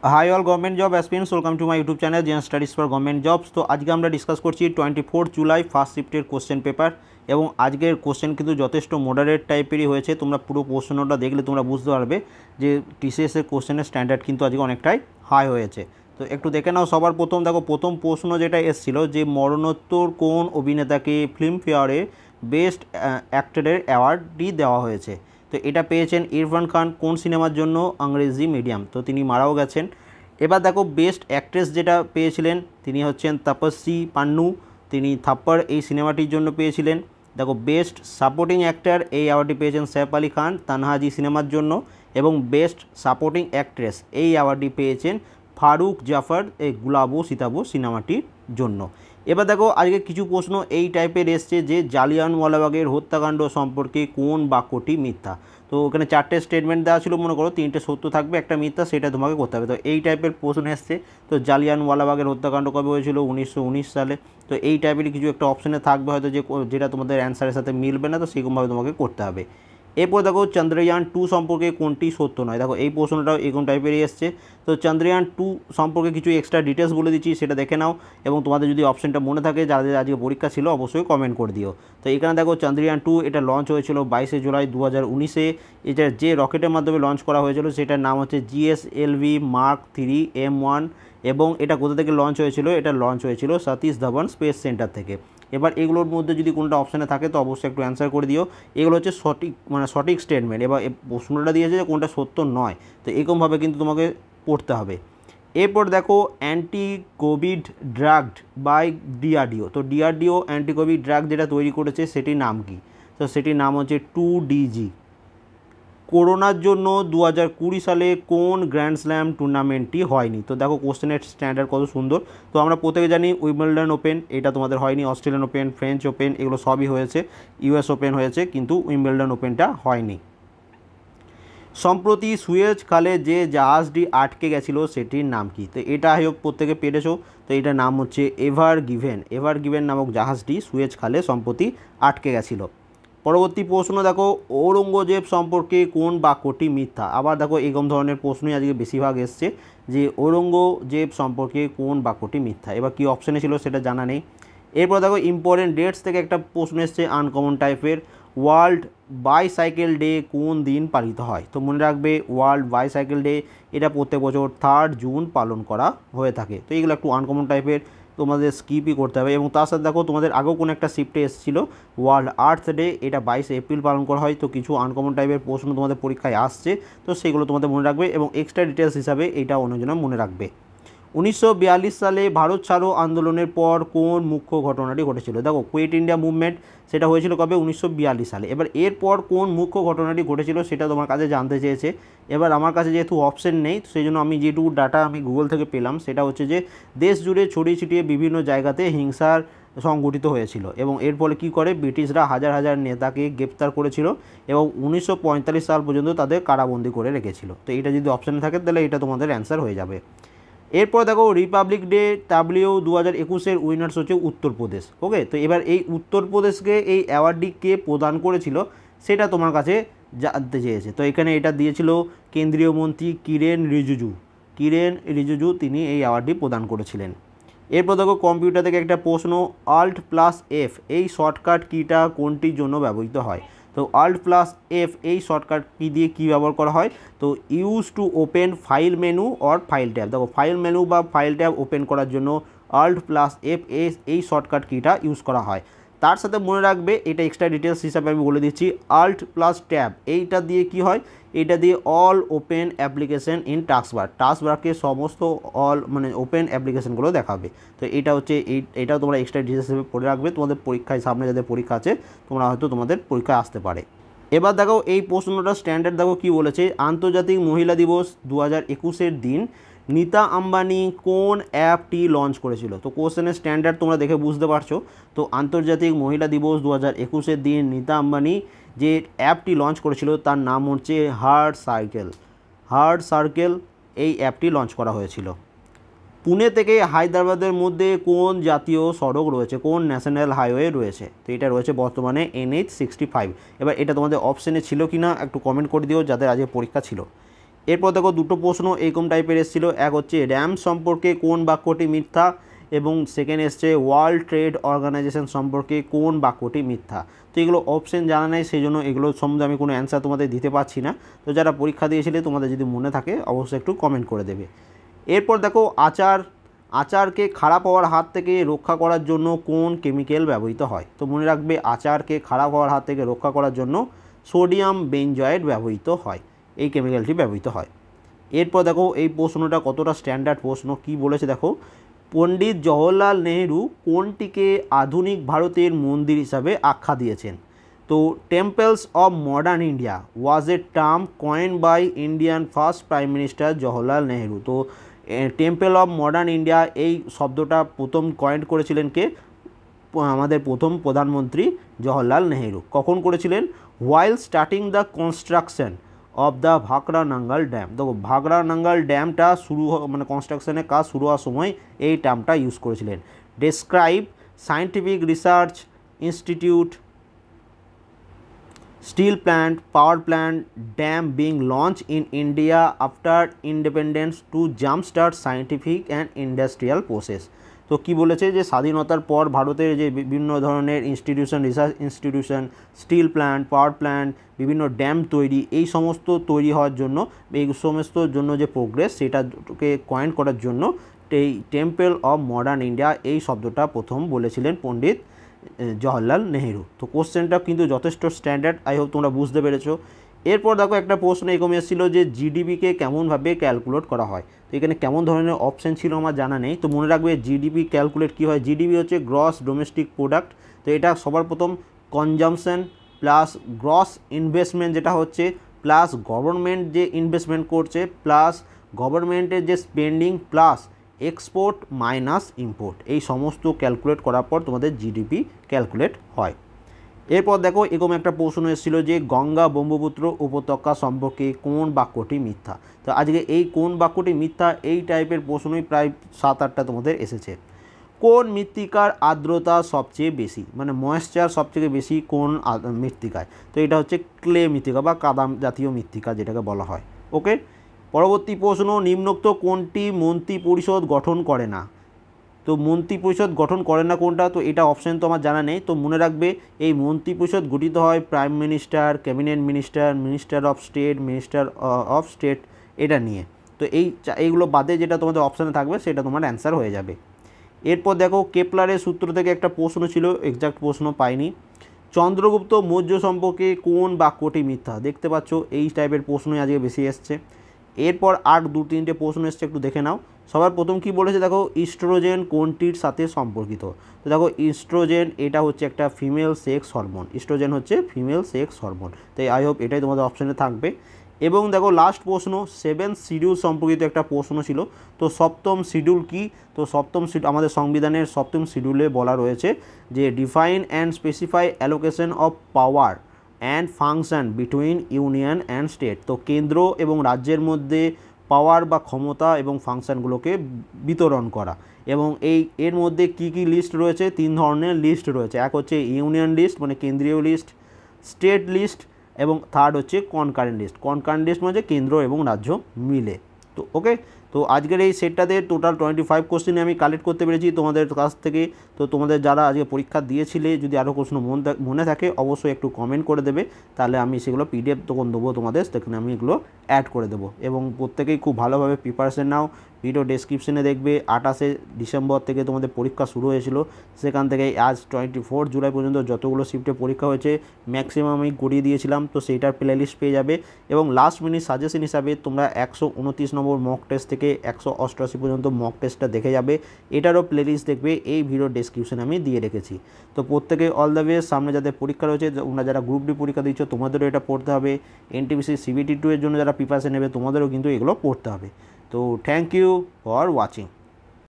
High all government job aspirants, welcome to my YouTube channel gen studies for government jobs. তো আজকে আমরা discuss করছি 24 July first শিফটের question paper, এবং আজকের কোশ্চেন কিন্তু যথেষ্ট মডারেট টাইপেরই হয়েছে। তোমরা পুরো প্রশ্নটা দেখলে তোমরা বুঝতে পারবে যে টিসিএসের কোশ্চেনের স্ট্যান্ডার্ড কিন্তু আজকে অনেকটাই হাই হয়েছে। তো একটু দেখে নাও। সবার প্রথম দেখো, প্রথম প্রশ্ন যেটা এসেছিলো যে মরণোত্তর কোন অভিনেতাকে ফিল্মফেয়ারে বেস্ট অ্যাক্টরের অ্যাওয়ার্ডটি দেওয়া হয়েছে। তো এটা পেয়েছেন ইরফান খান কোন সিনেমার জন্য, ইংরেজি মিডিয়াম। তো তিনি মারাও গেছেন। এবার দেখো বেস্ট অ্যাক্ট্রেস যেটা পেয়েছিলেন তিনি হচ্ছেন তাপসী পান্নু, তিনি থাপ্পড় এই সিনেমাটির জন্য পেয়েছিলেন। দেখো বেস্ট সাপোর্টিং অ্যাক্টর এই অ্যাওয়ার্ডটি পেয়েছেন সৈফ আলী খান তানহাজি সিনেমার জন্য, এবং বেস্ট সাপোর্টিং অ্যাক্ট্রেস এই অ্যাওয়ার্ডটি পেয়েছেন ফারুক জাফর এই গুলাবো সীতাবো সিনেমাটির জন্য। এবার দেখো আজকে কিছু প্রশ্ন এই টাইপের এসছে যে জালিয়ানওয়ালাবাগের হত্যাকাণ্ড সম্পর্কে কোন বাক্যটি মিথ্যা। তো ওখানে 4টে স্টেটমেন্ট দেওয়া ছিল, মনে করো 3টে সত্য থাকবে, একটা মিথ্যা, সেটা তোমাকে করতে হবে। তো এই টাইপের প্রশ্ন এসছে। তো জালিয়ানওয়ালাবাগের হত্যাকাণ্ড কবে হয়েছিল? 1919 সালে। তো এই টাইপের কিছু একটা অপশানে থাকবে হয়তো যেটা তোমাদের অ্যান্সারের সাথে মিলবে না, তো সেরকমভাবে তোমাকে করতে হবে। এরপর দেখো চন্দ্রয়ান 2 সম্পর্কে কোনটি সত্য নয়। দেখো এই প্রশ্নটাও এরকম টাইপেরই এসছে। তো চন্দ্রয়ান 2 সম্পর্কে কিছু এক্সট্রা ডিটেলস বলে দিচ্ছি, সেটা দেখে নাও, এবং তোমাদের যদি অপশানটা মনে থাকে যাদের আজকে পরীক্ষা ছিল অবশ্যই কমেন্ট করে দিও। তো এখানে দেখো চন্দ্রয়ান 2 এটা লঞ্চ হয়েছিল 22 জুলাই 2019-এ। এটা যে রকেটের মাধ্যমে লঞ্চ করা হয়েছিল সেটার নাম হচ্ছে GSLV Mark 3 M1, এবং এটা কোথা থেকে লঞ্চ হয়েছিল? এটা লঞ্চ হয়েছিল সতীশ ধাওয়ান স্পেস সেন্টার থেকে। এবার এগুলোর মধ্যে যদি কোনটা অপশানে থাকে তো অবশ্যই একটু অ্যান্সার করে দিও। এগুলো হচ্ছে সঠিক স্টেটমেন্ট। এবার প্রশ্নটা দিয়েছে যে কোনটা সত্য নয়, তো এরকমভাবে কিন্তু তোমাকে পড়তে হবে। এরপর দেখো anti covid drug by DRDO. তো ডিআরডিও অ্যান্টি কোভিড ড্রাগ যেটা তৈরি করেছে সেটির নাম কি? তো সেটির নাম হচ্ছে 2DG। করোনার জন্য 2020 সালে কোন গ্র্যান্ড স্ল্যাম টুর্নামেন্টটি হয়নি? তো দেখো কোশ্চেনের স্ট্যান্ডার্ড কত সুন্দর। তো আমরা প্রত্যেকে জানি উইম্বলডন ওপেন এটা তোমাদের হয়নি, অস্ট্রেলিয়ান ওপেন, ফ্রেঞ্চ ওপেন এগুলো সবই হয়েছে, US ওপেন হয়েছে, কিন্তু উইম্বলডন ওপেনটা হয়নি। সম্প্রতি সুয়েজ খালে যে জাহাজটি আটকে গেছিলো সেটির নাম কি? তো এটা হোক প্রত্যেকে পেরেছো। তো এটার নাম হচ্ছে এভার গিভেন নামক জাহাজটি সুয়েজ খালে সম্প্রতি আটকে গেছিলো। পরবর্তী প্রশ্ন দেখো, ঔরঙ্গজেব সম্পর্কে কোন বাক্যটি মিথ্যা? আবার দেখো এরকম ধরনের প্রশ্নই আজকে বেশিরভাগ এসছে যে ঔরঙ্গজেব সম্পর্কে কোন বাক্যটি মিথ্যা। এবার কী অপশানে ছিল সেটা জানা নেই। এরপর দেখো ইম্পর্টেন্ট ডেটস থেকে একটা প্রশ্ন এসছে আনকমন টাইপের, ওয়ার্ল্ড বাইসাইকেল ডে কোন দিন পালিত হয়? তো মনে রাখবে ওয়ার্ল্ড বাইসাইকেল ডে এটা প্রত্যেক বছর 3 জুন পালন করা হয়ে থাকে। তো এগুলো একটু আনকমন টাইপের, তোমাদের স্কিপই করতে হবে। এবং তার সাথে দেখো তোমাদের আগেও কোনো একটা শিফটে এসেছিলো ওয়ার্ল্ড আর্থ ডে, এটা 22 এপ্রিল পালন করা হয়। তো কিছু আনকমন টাইপের প্রশ্ন তোমাদের পরীক্ষায় আসছে, তো সেগুলো তোমাদের মনে রাখবে, এবং এক্সট্রা ডিটেলস হিসাবে এটা অন্যজনা মনে রাখবে। 1942 সালে ভারত ছাড়ো আন্দোলনের পর কোন মুখ্য ঘটনাটি ঘটেছিল? দেখো কুইট ইন্ডিয়া মুভমেন্ট সেটা হয়েছিল কবে? 1942 সালে। এবার এরপর কোন মুখ্য ঘটনাটি ঘটেছিল সেটা তোমার কাছে জানতে চেয়েছে। এবার আমার কাছে যেহেতু অপশন নেই সেই জন্য আমি যেটুকু ডাটা আমি গুগল থেকে পেলাম সেটা হচ্ছে যে দেশ জুড়ে ছড়িয়ে ছিটিয়ে বিভিন্ন জায়গাতে হিংসার সংগঠিত হয়েছিল, এবং এর ফলে কী করে ব্রিটিশরা হাজার হাজার নেতাকে গ্রেপ্তার করেছিল, এবং 1945 সাল পর্যন্ত তাদের কারাবন্দি করে রেখেছিল। তো এটা যদি অপশানে থাকে তাহলে এটা তোমাদের অ্যান্সার হয়ে যাবে। এরপর দেখো রিপাবলিক ডে WO2021-এর উইনার্স হচ্ছে উত্তরপ্রদেশ। ওকে, তো এবার এই উত্তরপ্রদেশকে এই অ্যাওয়ার্ডটি কে প্রদান করেছিল সেটা তোমার কাছে জানতে চেয়েছে। তো এখানে এটা দিয়েছিল কেন্দ্রীয় মন্ত্রী কিরেন রিজিজু তিনি এই অ্যাওয়ার্ডটি প্রদান করেছিলেন। এরপর দেখো কম্পিউটার থেকে একটা প্রশ্ন, Alt+F এই শর্টকাট কিটা কোনটির জন্য ব্যবহৃত হয়? তো Alt+F এই শর্টকাট কি দিয়ে কী ব্যবহার করা হয়? তো use to open file menu or file tab. দেখো ফাইল মেনু বা ফাইল ট্যাব ওপেন করার জন্য Alt+F এই শর্টকাট কিটা ইউজ করা হয়। তার সাথে মনে রাখবে এটা এক্সট্রা ডিটেলস হিসাবে আমি বলে দিচ্ছি, Alt+Tab এইটা দিয়ে কি হয়? এটা দিয়ে অল ওপেন অ্যাপ্লিকেশন ইন টাস্কবারকে সমস্ত ওপেন অ্যাপ্লিকেশনগুলো দেখাবে। তো এটা হচ্ছে এটাও তোমরা এক্সট্রা ডিটেলস হিসেবে পড়ে রাখবে, তোমাদের পরীক্ষায় সামনে যাদের পরীক্ষা আছে তোমরা হয়তো তোমাদের পরীক্ষায় আসতে পারে। এবার দেখো এই প্রশ্নটা স্ট্যান্ডার্ড দেখো কি বলেছে, আন্তর্জাতিক মহিলা দিবস 2021-এর দিন নীতা আম্বানি কোন অ্যাপটি লঞ্চ করেছিল? তো কোশ্চেনের স্ট্যান্ডার্ড তোমরা দেখে বুঝতে পারছো। তো আন্তর্জাতিক মহিলা দিবস 2021-এর দিন নীতা আম্বানি যে অ্যাপটি লঞ্চ করেছিল তার নাম হচ্ছে হার্ট সার্কেল এই অ্যাপটি লঞ্চ করা হয়েছিল। পুনে থেকে হায়দ্রাবাদের মধ্যে কোন জাতীয় সড়ক রয়েছে, কোন ন্যাশনাল হাইওয়ে রয়েছে? তো এটা রয়েছে বর্তমানে NH65। এবার এটা তোমাদের অপশানে ছিল কি না একটু কমেন্ট করে দিও যাদের আজকে পরীক্ষা ছিল। এরপর দেখো দুটো প্রশ্ন এরকম টাইপের এসেছিলো, এক হচ্ছে র্যাম সম্পর্কে কোন বাক্যটি মিথ্যা, এবং সেকেন্ড এসছে ওয়ার্ল্ড ট্রেড অর্গানাইজেশন সম্পর্কে কোন বাক্যটি মিথ্যা। তো এগুলো অপশন জানা নেই, সেই জন্য এগুলো সম্বন্ধে আমি কোনো অ্যান্সার তোমাদের দিতে পারছি না। তো যারা পরীক্ষা দিয়েছিলে তোমাদের যদি মনে থাকে অবশ্যই একটু কমেন্ট করে দেবে। এরপর দেখো আচারকে খারাপ হওয়ার হাত থেকে রক্ষা করার জন্য কোন কেমিক্যাল ব্যবহৃত হয়। তো মনে রাখবে আচারকে খারাপ হওয়ার হাত থেকে রক্ষা করার জন্য সোডিয়াম বেনজয়েড ব্যবহৃত হয়, এই কেমিক্যালটি ব্যবহৃত হয়। এরপর দেখো এই প্রশ্নটা কতটা স্ট্যান্ডার্ড প্রশ্ন, কি বলেছে দেখো, পণ্ডিত জওহরলাল নেহেরু কোনটিকে আধুনিক ভারতের মন্দির হিসাবে আখ্যা দিয়েছেন। তো temples of modern India was a term coin by Indian first prime minister Jawaharlal Nehru. তো টেম্পল অফ মডার্ন ইন্ডিয়া এই শব্দটা প্রথম কয়েন করেছিলেন কে, আমাদের প্রথম প্রধানমন্ত্রী জওহরলাল নেহেরু। কখন করেছিলেন, while starting the construction of the Bhakra Nangal dam. দেখো ভাকরা নাঙ্গাল ড্যামটা মানে কনস্ট্রাকশনের কাজ শুরু হওয়ার সময় এই টার্মটা ইউজ করেছিলেন। Describe scientific research institute steel plant, power plant, dam being launched in India after independence to jumpstart scientific and industrial process। তো কি বলেছে যে স্বাধীনতার পর ভারতের যে বিভিন্ন ধরনের institution, research institution, steel plant, power plant, বিভিন্ন ড্যাম তৈরি, এই সমস্ত তৈরি হওয়ার জন্য, এই সমস্ত জন্য যে প্রোগ্রেস সেটাকে কয়েন করার জন্য এই টেম্পল অফ মডার্ন ইন্ডিয়া এই শব্দটা প্রথম বলেছিলেন পণ্ডিত জওহরলাল নেহেরু। তো কোশ্চেনটা কিন্তু যথেষ্ট স্ট্যান্ডার্ড, আই হোপ তোমরা বুঝতে পেরেছো। এরপর দেখো একটা প্রশ্ন এরকম এসেছিল যে জিডিপিকে কেমনভাবে ক্যালকুলেট করা হয়। তো এখানে কেমন ধরনের অপশান ছিল আমার জানা নেই। তো মনে রাখবে জিডিপি ক্যালকুলেট কী হয়, জিডিপি হচ্ছে গ্রস ডোমেস্টিক প্রোডাক্ট। তো এটা সবার প্রথম কনজামশন প্লাস গ্রস ইনভেস্টমেন্ট যেটা হচ্ছে, প্লাস গভর্নমেন্ট যে ইনভেস্টমেন্ট করছে, প্লাস গভর্নমেন্টের যে spending, plus export minus import, এই সমস্ত ক্যালকুলেট করার পর তোমাদের জিডিপি ক্যালকুলেট হয়। এরপর দেখো এরকম একটা প্রশ্ন এসেছিলো যে গঙ্গা ব্রহ্মপুত্র উপত্যকা সম্পর্কে কোন বাক্যটি মিথ্যা। তো আজকে এই কোন বাক্যটি মিথ্যা এই টাইপের প্রশ্নই প্রায় 7-8টা তোমাদের এসেছে। কোন মৃত্তিকার আর্দ্রতা সবচেয়ে বেশি, মানে ময়েশ্চার সবচেয়ে বেশি কোন মৃত্তিকায়। তো এটা হচ্ছে ক্লে মৃত্তিকা বা কাদা জাতীয় মৃত্তিকা যেটাকে বলা হয়। ওকে, পরবর্তী প্রশ্ন, নিম্নোক্ত কোনটি মন্ত্রী পরিষদ গঠন করে না। তো মন্ত্রী পরিষদ গঠন করে না কোনটা, তো এটা অপশান তো আমার জানা নেই। তো মনে রাখবে এই মন্ত্রী পরিষদ গঠিত হয় prime minister, cabinet minister, minister of state, minister of state, এটা নিয়ে। তো এইগুলো বাদে যেটা তোমাদের অপশানে থাকবে সেটা তোমার অ্যান্সার হয়ে যাবে। এরপর দেখো কেপলারের সূত্র থেকে একটা প্রশ্ন ছিল, এক্সাক্ট প্রশ্ন পাইনি। চন্দ্রগুপ্ত মৌর্য সম্পর্কে কোন বাক্যটি মিথ্যা। দেখতে পাচ্ছ এই টাইপের প্রশ্নই আজকে বেশি এসছে। এরপর আর 2-3টে প্রশ্ন এসছে, একটু দেখে নাও। সবার প্রথম কি বলেছে দেখো, ইস্ট্রোজেন কোনটির সাথে সম্পর্কিত। তো দেখো ইস্ট্রোজেন এটা হচ্ছে একটা ফিমেল সেক্স হরমোন, ইস্ট্রোজেন হচ্ছে ফিমেল সেক্স হরমোন। তাই আই হোপ এটাই তোমাদের অপশানে থাকবে। এবং দেখো লাস্ট প্রশ্ন 7 শিডিউল সম্পর্কিত একটা প্রশ্ন ছিল। তো সপ্তম শিডিউল কি, তো সপ্তম শিডিউল আমাদের সংবিধানের সপ্তম শিডিউলে বলা রয়েছে যে define and specify allocation of power and function between union and state. তো কেন্দ্র এবং রাজ্যের মধ্যে পাওয়ার বা ক্ষমতা এবং ফাংশনগুলোকে বিতরণ করা। এবং এর মধ্যে কি কি লিস্ট রয়েছে, 3 ধরনের লিস্ট রয়েছে। এক হচ্ছে ইউনিয়ন লিস্ট মানে কেন্দ্রীয় লিস্ট, স্টেট লিস্ট, এবং থার্ড হচ্ছে কনকারেন্ট লিস্ট। কনকারেন্ট লিস্ট মানে কেন্দ্র এবং রাজ্য মিলে। তো ওকে, তো আজকের এই সেটটাতে টোটাল 25 কোশ্চেন আমি কালেক্ট করতে পেরেছি তোমাদের কাছ থেকে। তো তোমাদের যারা আজকে পরীক্ষা দিয়েছিলে যদি আরও প্রশ্ন মনে থাকে অবশ্যই একটু কমেন্ট করে দেবে, তাহলে আমি সেগুলো পিডিএফ তখন দেবো তোমাদের, সেখানে আমি এগুলো অ্যাড করে দেবো। এবং প্রত্যেকেই খুব ভালোভাবে প্রিপারেশন নাও। ভিডিও ডেসক্রিপশনে দেখবে 28শে ডিসেম্বর থেকে তোমাদের পরীক্ষা শুরু হয়েছিল, সেখান থেকে আজ 24 জুলাই পর্যন্ত যতগুলো শিফটে পরীক্ষা হয়েছে ম্যাক্সিমাম আমি করিয়ে দিয়েছিলাম। তো সেইটার প্লেলিস্ট পেয়ে যাবে। এবং লাস্ট মিনিট সাজেশন হিসাবে তোমরা 129 নম্বর মক টেস্ট থেকে 188 পর্যন্ত মক টেস্টটা দেখে যাবে, এটারও প্লেলিস্ট দেখবে এই ভিডিও ডেসক্রিপশনে আমি দিয়ে রেখেছি। তো প্রত্যেকে অল দ্য বেস্ট। সামনে যাদের পরীক্ষা রয়েছে, তোমরা যারা গ্রুপ ডি পরীক্ষা দিচ্ছ তোমাদেরও এটা পড়তে হবে। এনটিপিসি CBT 2 এর জন্য যারা প্রিপারেশন নেবে তোমাদেরও কিন্তু এগুলো পড়তে হবে। তো থ্যাংক ইউ ফর ওয়াচিং।